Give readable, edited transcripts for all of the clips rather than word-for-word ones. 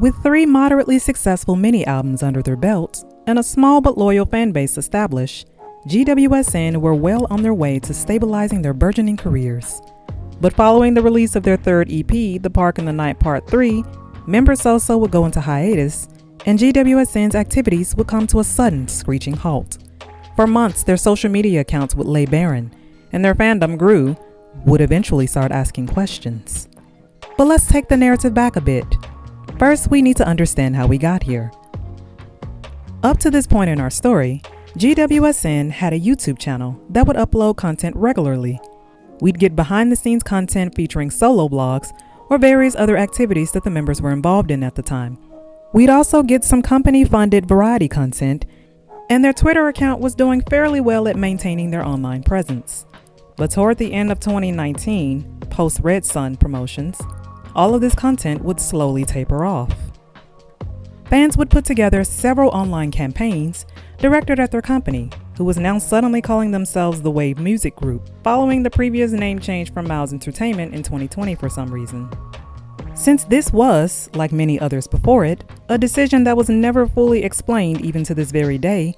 With 3 moderately successful mini-albums under their belts and a small but loyal fan base established, GWSN were well on their way to stabilizing their burgeoning careers. But following the release of their third EP, The Park in the Night Part 3, member So-So would go into hiatus, and GWSN's activities would come to a sudden, screeching halt. For months, their social media accounts would lay barren, and their fandom grew, would eventually start asking questions. But let's take the narrative back a bit. First, we need to understand how we got here. Up to this point in our story, GWSN had a YouTube channel that would upload content regularly. We'd get behind-the-scenes content featuring solo blogs or various other activities that the members were involved in at the time. We'd also get some company-funded variety content, and their Twitter account was doing fairly well at maintaining their online presence. But toward the end of 2019, post-Red Sun promotions, all of this content would slowly taper off. Fans would put together several online campaigns directed at their company, who was now suddenly calling themselves the Wave Music Group, following the previous name change from Miles Entertainment in 2020 for some reason. Since this was, like many others before it, a decision that was never fully explained even to this very day,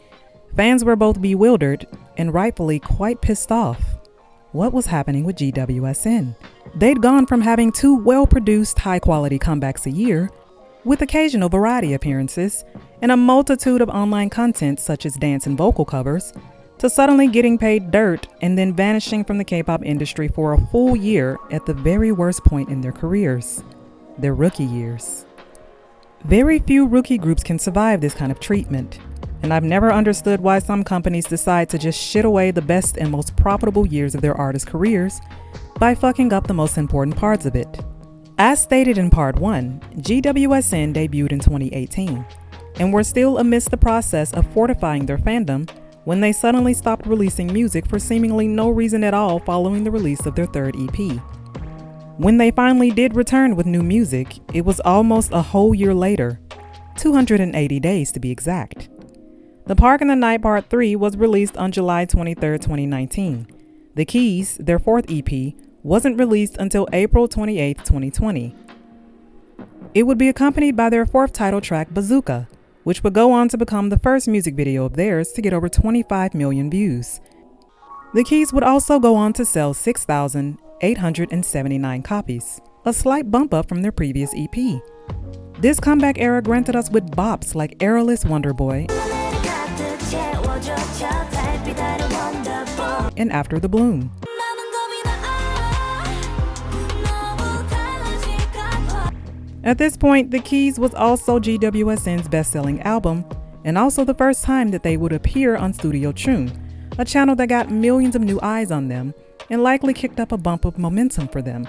fans were both bewildered and rightfully quite pissed off. What was happening with GWSN? They'd gone from having 2 well-produced, high-quality comebacks a year, with occasional variety appearances, and a multitude of online content such as dance and vocal covers, to suddenly getting paid dirt and then vanishing from the K-pop industry for a full year at the very worst point in their careers, their rookie years. Very few rookie groups can survive this kind of treatment, and I've never understood why some companies decide to just shit away the best and most profitable years of their artists' careers by fucking up the most important parts of it. As stated in Part 1, GWSN debuted in 2018, and were still amidst the process of fortifying their fandom when they suddenly stopped releasing music for seemingly no reason at all following the release of their third EP. When they finally did return with new music, it was almost a whole year later, 280 days to be exact. The Park in the Night Part 3 was released on July 23, 2019. The Keys, their fourth EP, wasn't released until April 28, 2020. It would be accompanied by their fourth title track, Bazooka, which would go on to become the first music video of theirs to get over 25 million views. The Keys would also go on to sell 6,879 copies, a slight bump up from their previous EP. This comeback era granted us with bops like Airless Wonder Boy and After the Bloom. At this point, The Keys was also GWSN's best-selling album, and also the first time that they would appear on Studio Tune, a channel that got millions of new eyes on them and likely kicked up a bump of momentum for them.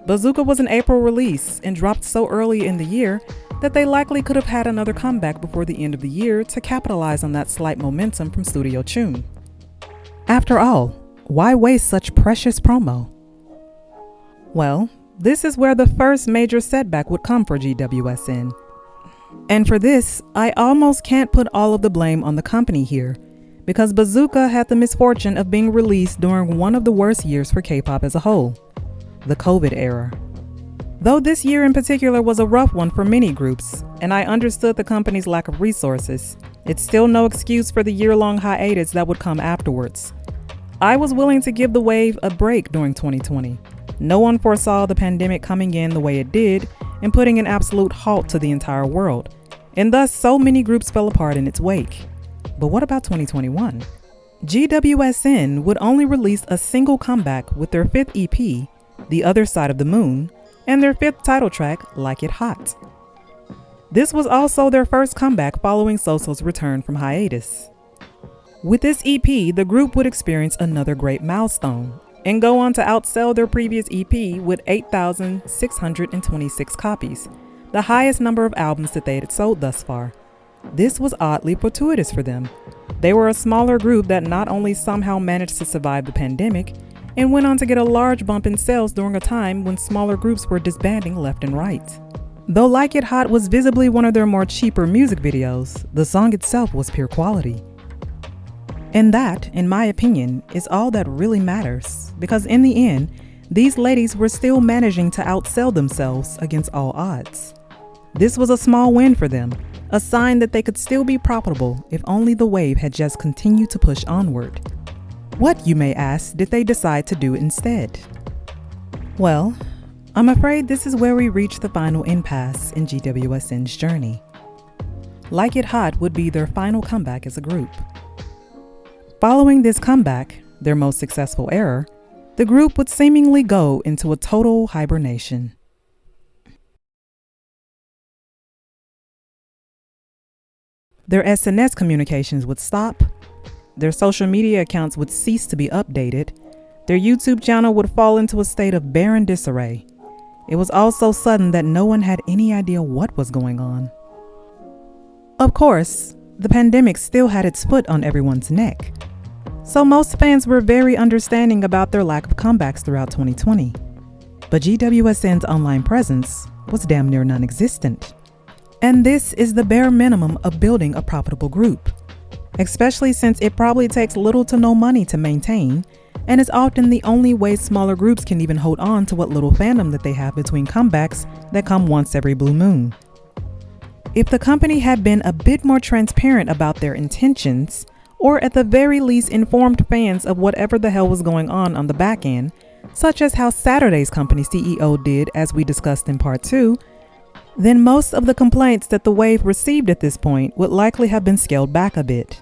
Bazooka was an April release and dropped so early in the year that they likely could have had another comeback before the end of the year to capitalize on that slight momentum from Studio Tune. After all, why waste such precious promo? Well, this is where the first major setback would come for GWSN. And for this, I almost can't put all of the blame on the company here, because Bazooka had the misfortune of being released during one of the worst years for K-pop as a whole, the COVID era. Though this year in particular was a rough one for many groups, and I understood the company's lack of resources, it's still no excuse for the year-long hiatus that would come afterwards. I was willing to give the wave a break during 2020. No one foresaw the pandemic coming in the way it did and putting an absolute halt to the entire world, and thus so many groups fell apart in its wake. But what about 2021? GWSN would only release a single comeback with their fifth EP, The Other Side of the Moon, and their fifth title track, Like It Hot. This was also their first comeback following So-So's return from hiatus. With this EP, the group would experience another great milestone and go on to outsell their previous EP with 8,626 copies, the highest number of albums that they had sold thus far. This was oddly fortuitous for them. They were a smaller group that not only somehow managed to survive the pandemic, and went on to get a large bump in sales during a time when smaller groups were disbanding left and right. Though Like It Hot was visibly one of their more cheaper music videos, the song itself was pure quality. And that, in my opinion, is all that really matters, because in the end, these ladies were still managing to outsell themselves against all odds. This was a small win for them, a sign that they could still be profitable if only the wave had just continued to push onward. What, you may ask, did they decide to do instead? Well, I'm afraid this is where we reach the final impasse in GWSN's journey. Like It Hot would be their final comeback as a group. Following this comeback, their most successful era, the group would seemingly go into a total hibernation. Their SNS communications would stop, their social media accounts would cease to be updated, their YouTube channel would fall into a state of barren disarray. It was all so sudden that no one had any idea what was going on. Of course, the pandemic still had its foot on everyone's neck, so most fans were very understanding about their lack of comebacks throughout 2020. But GWSN's online presence was damn near non-existent. And this is the bare minimum of building a profitable group, especially since it probably takes little to no money to maintain, and is often the only way smaller groups can even hold on to what little fandom that they have between comebacks that come once every blue moon. If the company had been a bit more transparent about their intentions, or at the very least informed fans of whatever the hell was going on the back end, such as how Saturday's company CEO did as we discussed in part 2, then most of the complaints that the wave received at this point would likely have been scaled back a bit.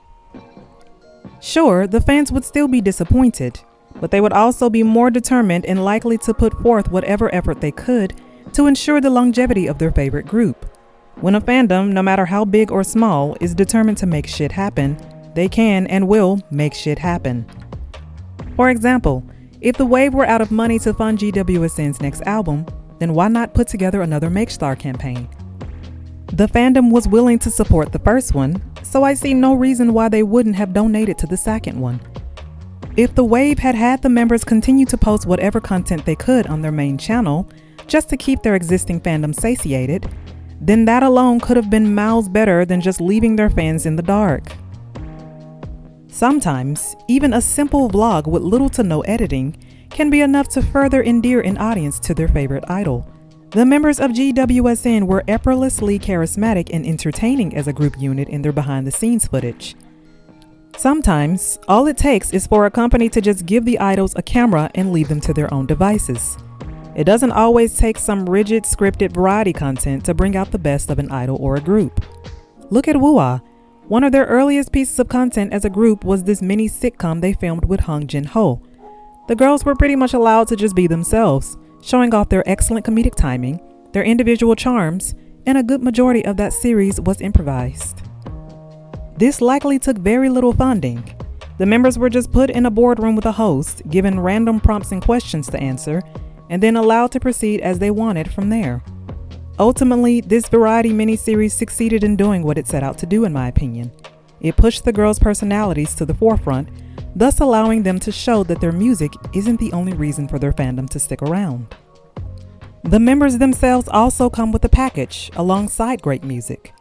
Sure, the fans would still be disappointed, but they would also be more determined and likely to put forth whatever effort they could to ensure the longevity of their favorite group. When a fandom, no matter how big or small, is determined to make shit happen, they can and will make shit happen. For example, if the wave were out of money to fund GWSN's next album, then why not put together another Make Star campaign? The fandom was willing to support the first one, so I see no reason why they wouldn't have donated to the second one. If the wave had had the members continue to post whatever content they could on their main channel, just to keep their existing fandom satiated, then that alone could have been miles better than just leaving their fans in the dark. Sometimes, even a simple vlog with little to no editing can be enough to further endear an audience to their favorite idol. The members of GWSN were effortlessly charismatic and entertaining as a group unit in their behind-the-scenes footage. Sometimes, all it takes is for a company to just give the idols a camera and leave them to their own devices. It doesn't always take some rigid, scripted variety content to bring out the best of an idol or a group. Look at Woo-ah. One of their earliest pieces of content as a group was this mini sitcom they filmed with Hong Jin-ho. The girls were pretty much allowed to just be themselves, showing off their excellent comedic timing, their individual charms, and a good majority of that series was improvised. This likely took very little funding. The members were just put in a boardroom with a host, given random prompts and questions to answer, and then allowed to proceed as they wanted from there. Ultimately, this variety miniseries succeeded in doing what it set out to do, in my opinion. It pushed the girls' personalities to the forefront, thus allowing them to show that their music isn't the only reason for their fandom to stick around. The members themselves also come with a package alongside great music.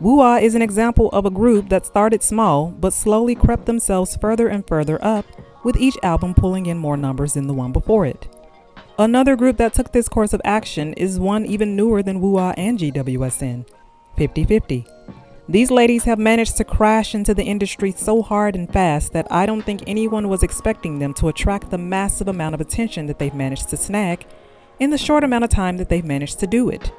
Woo-ah is an example of a group that started small but slowly crept themselves further and further up, with each album pulling in more numbers than the one before it. Another group that took this course of action is one even newer than Woo-ah and GWSN, 50/50. These ladies have managed to crash into the industry so hard and fast that I don't think anyone was expecting them to attract the massive amount of attention that they've managed to snag in the short amount of time that they've managed to do it.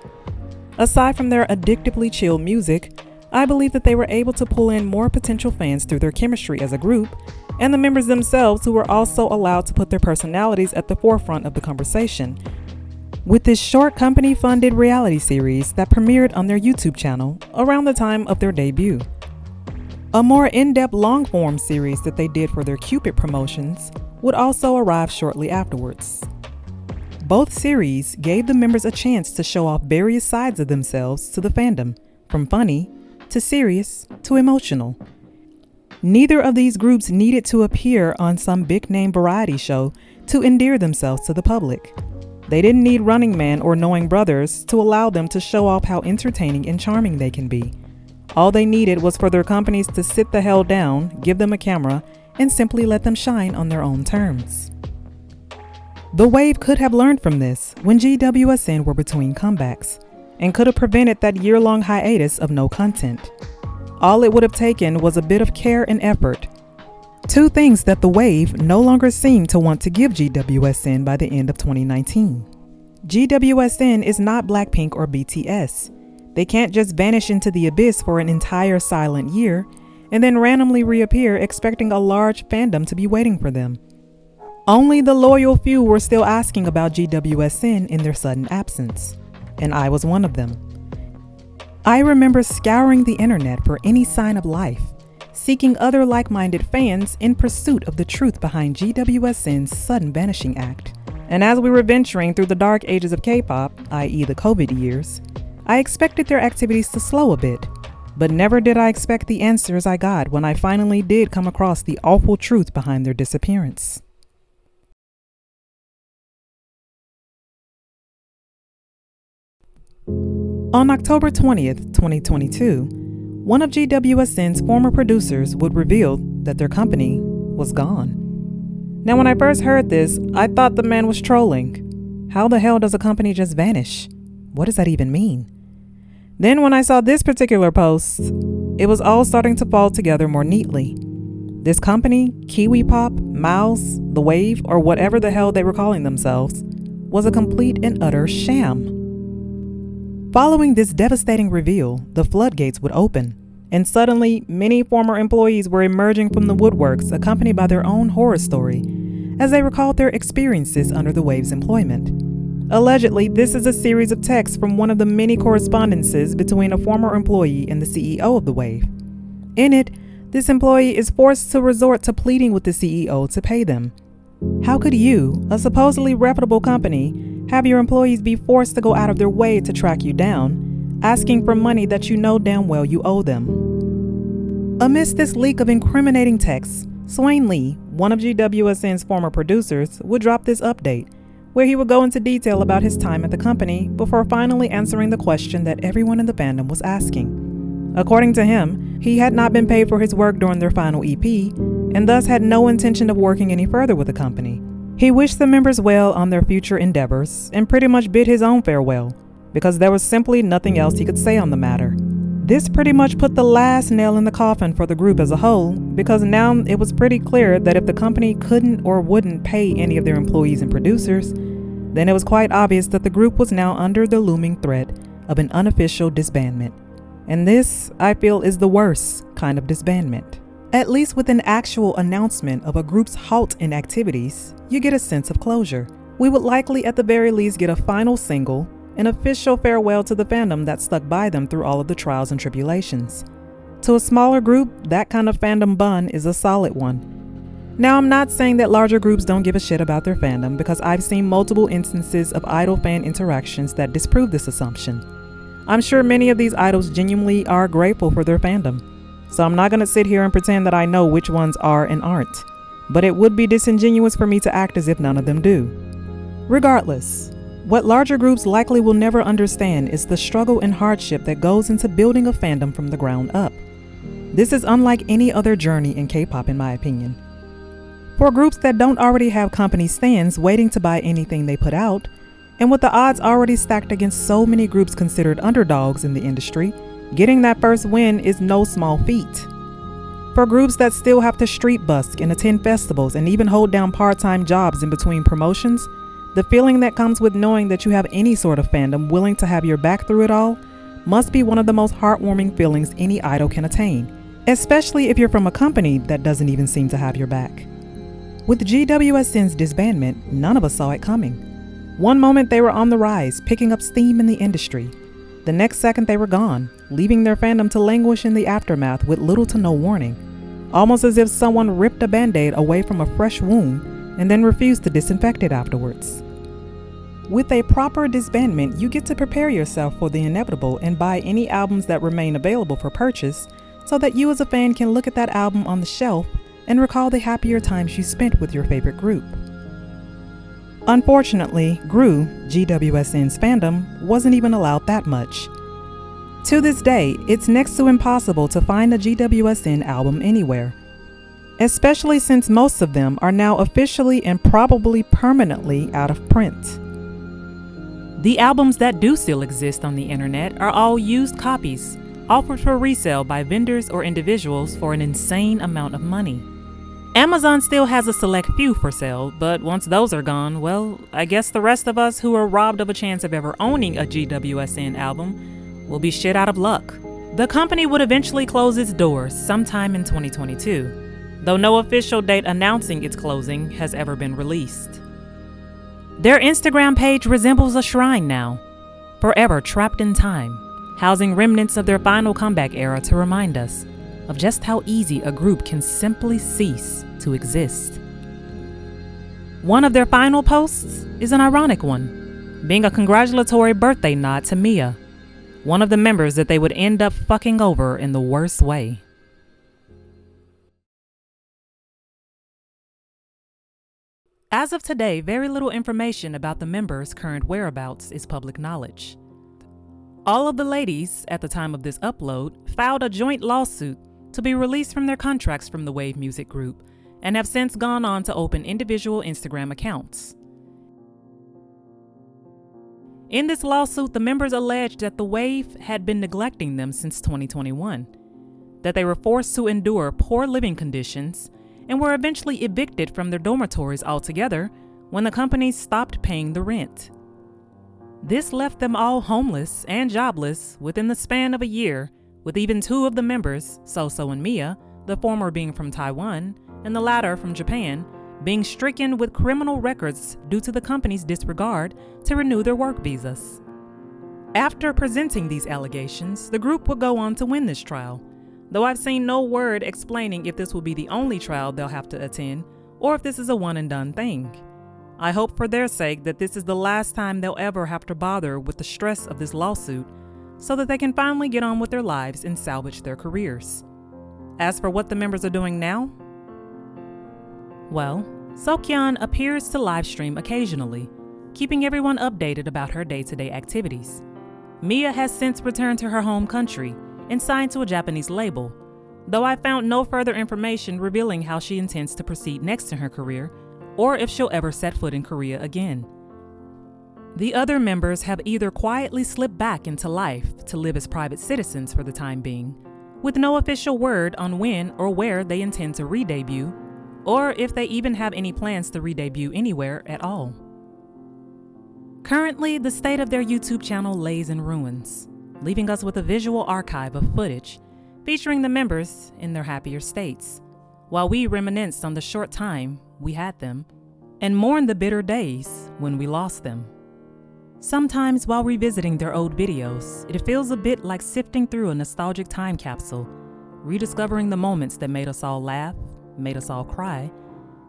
Aside from their addictively chill music, I believe that they were able to pull in more potential fans through their chemistry as a group, and the members themselves, who were also allowed to put their personalities at the forefront of the conversation, with this short company-funded reality series that premiered on their YouTube channel around the time of their debut. A more in-depth long-form series that they did for their Cupid promotions would also arrive shortly afterwards. Both series gave the members a chance to show off various sides of themselves to the fandom, from funny to serious to emotional. Neither of these groups needed to appear on some big-name variety show to endear themselves to the public. They didn't need Running Man or Knowing Brothers to allow them to show off how entertaining and charming they can be. All they needed was for their companies to sit the hell down, give them a camera, and simply let them shine on their own terms. The wave could have learned from this when GWSN were between comebacks. and could have prevented that year-long hiatus of no content. All it would have taken was a bit of care and effort. Two things that the Wave no longer seemed to want to give GWSN by the end of 2019. GWSN is not Blackpink or BTS. They can't just vanish into the abyss for an entire silent year and then randomly reappear expecting a large fandom to be waiting for them. Only the loyal few were still asking about GWSN in their sudden absence, and I was one of them. I remember scouring the internet for any sign of life, seeking other like-minded fans in pursuit of the truth behind GWSN's sudden vanishing act. And as we were venturing through the dark ages of K-pop, i.e. the COVID years, I expected their activities to slow a bit, but never did I expect the answers I got when I finally did come across the awful truth behind their disappearance. On October 20th, 2022, one of GWSN's former producers would reveal that their company was gone. Now, when I first heard this, I thought the man was trolling. How the hell does a company just vanish? What does that even mean? Then when I saw this particular post, it was all starting to fall together more neatly. This company, Kiwi Pop, Mouse, The Wave, or whatever the hell they were calling themselves, was a complete and utter sham. Following this devastating reveal, the floodgates would open, and suddenly many former employees were emerging from the woodworks accompanied by their own horror story as they recalled their experiences under the Wave's employment. Allegedly, this is a series of texts from one of the many correspondences between a former employee and the CEO of the Wave. In it, this employee is forced to resort to pleading with the CEO to pay them. How could you, a supposedly reputable company, have your employees be forced to go out of their way to track you down, asking for money that you know damn well you owe them? Amidst this leak of incriminating texts, Swain Lee, one of GWSN's former producers, would drop this update, where he would go into detail about his time at the company before finally answering the question that everyone in the fandom was asking. According to him, he had not been paid for his work during their final EP, and thus had no intention of working any further with the company. He wished the members well on their future endeavors and pretty much bid his own farewell, because there was simply nothing else he could say on the matter. This pretty much put the last nail in the coffin for the group as a whole, because now it was pretty clear that if the company couldn't or wouldn't pay any of their employees and producers, then it was quite obvious that the group was now under the looming threat of an unofficial disbandment. And this, I feel, is the worst kind of disbandment. At least with an actual announcement of a group's halt in activities, you get a sense of closure. We would likely at the very least get a final single, an official farewell to the fandom that stuck by them through all of the trials and tribulations. To a smaller group, that kind of fandom bun is a solid one. Now, I'm not saying that larger groups don't give a shit about their fandom, because I've seen multiple instances of idol fan interactions that disprove this assumption. I'm sure many of these idols genuinely are grateful for their fandom, so I'm not going to sit here and pretend that I know which ones are and aren't, but it would be disingenuous for me to act as if none of them do. Regardless, what larger groups likely will never understand is the struggle and hardship that goes into building a fandom from the ground up. This is unlike any other journey in K-pop, in my opinion. For groups that don't already have company stands waiting to buy anything they put out, and with the odds already stacked against so many groups considered underdogs in the industry, getting that first win is no small feat. For groups that still have to street busk and attend festivals and even hold down part-time jobs in between promotions, the feeling that comes with knowing that you have any sort of fandom willing to have your back through it all must be one of the most heartwarming feelings any idol can attain, especially if you're from a company that doesn't even seem to have your back. With GWSN's disbandment, none of us saw it coming. One moment they were on the rise, picking up steam in the industry. The next second they were gone, leaving their fandom to languish in the aftermath with little to no warning, almost as if someone ripped a band-aid away from a fresh wound and then refused to disinfect it afterwards. With a proper disbandment, you get to prepare yourself for the inevitable and buy any albums that remain available for purchase, so that you as a fan can look at that album on the shelf and recall the happier times you spent with your favorite group. Unfortunately, GWSN's fandom wasn't even allowed that much. To this day, it's next to impossible to find a GWSN album anywhere, especially since most of them are now officially and probably permanently out of print. The albums that do still exist on the internet are all used copies, offered for resale by vendors or individuals for an insane amount of money. Amazon still has a select few for sale, but once those are gone, well, I guess the rest of us who are robbed of a chance of ever owning a GWSN album will be shit out of luck. The company would eventually close its doors sometime in 2022, though no official date announcing its closing has ever been released. Their Instagram page resembles a shrine now, forever trapped in time, housing remnants of their final comeback era to remind us of just how easy a group can simply cease to exist. One of their final posts is an ironic one, being a congratulatory birthday nod to Mia, one of the members that they would end up fucking over in the worst way. As of today, very little information about the members' current whereabouts is public knowledge. All of the ladies, at the time of this upload, filed a joint lawsuit to be released from their contracts from the Wave Music Group and have since gone on to open individual Instagram accounts. In this lawsuit, the members alleged that the Wave had been neglecting them since 2021, that they were forced to endure poor living conditions and were eventually evicted from their dormitories altogether when the company stopped paying the rent. This left them all homeless and jobless within the span of a year, with even two of the members, So-So and Mia, the former being from Taiwan and the latter from Japan, being stricken with criminal records due to the company's disregard to renew their work visas. After presenting these allegations, the group would go on to win this trial, though I've seen no word explaining if this will be the only trial they'll have to attend or if this is a one-and-done thing. I hope for their sake that this is the last time they'll ever have to bother with the stress of this lawsuit so that they can finally get on with their lives and salvage their careers. As for what the members are doing now, well, Sokyeon appears to livestream occasionally, keeping everyone updated about her day-to-day activities. Mia has since returned to her home country and signed to a Japanese label, though I found no further information revealing how she intends to proceed next in her career or if she'll ever set foot in Korea again. The other members have either quietly slipped back into life to live as private citizens for the time being, with no official word on when or where they intend to re-debut, or if they even have any plans to re-debut anywhere at all. Currently, the state of their YouTube channel lays in ruins, leaving us with a visual archive of footage featuring the members in their happier states, while we reminisce on the short time we had them and mourn the bitter days when we lost them. Sometimes while revisiting their old videos, it feels a bit like sifting through a nostalgic time capsule, rediscovering the moments that made us all laugh, made us all cry,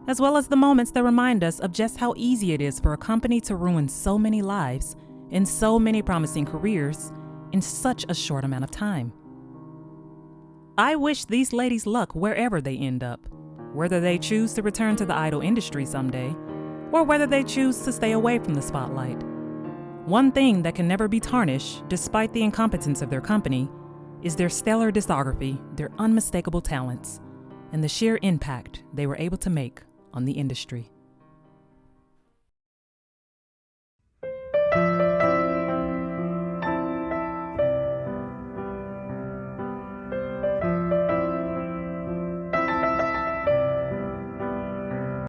as well as the moments that remind us of just how easy it is for a company to ruin so many lives and so many promising careers in such a short amount of time. I wish these ladies luck wherever they end up, whether they choose to return to the idol industry someday, or whether they choose to stay away from the spotlight. One thing that can never be tarnished, despite the incompetence of their company, is their stellar discography, their unmistakable talents, and the sheer impact they were able to make on the industry.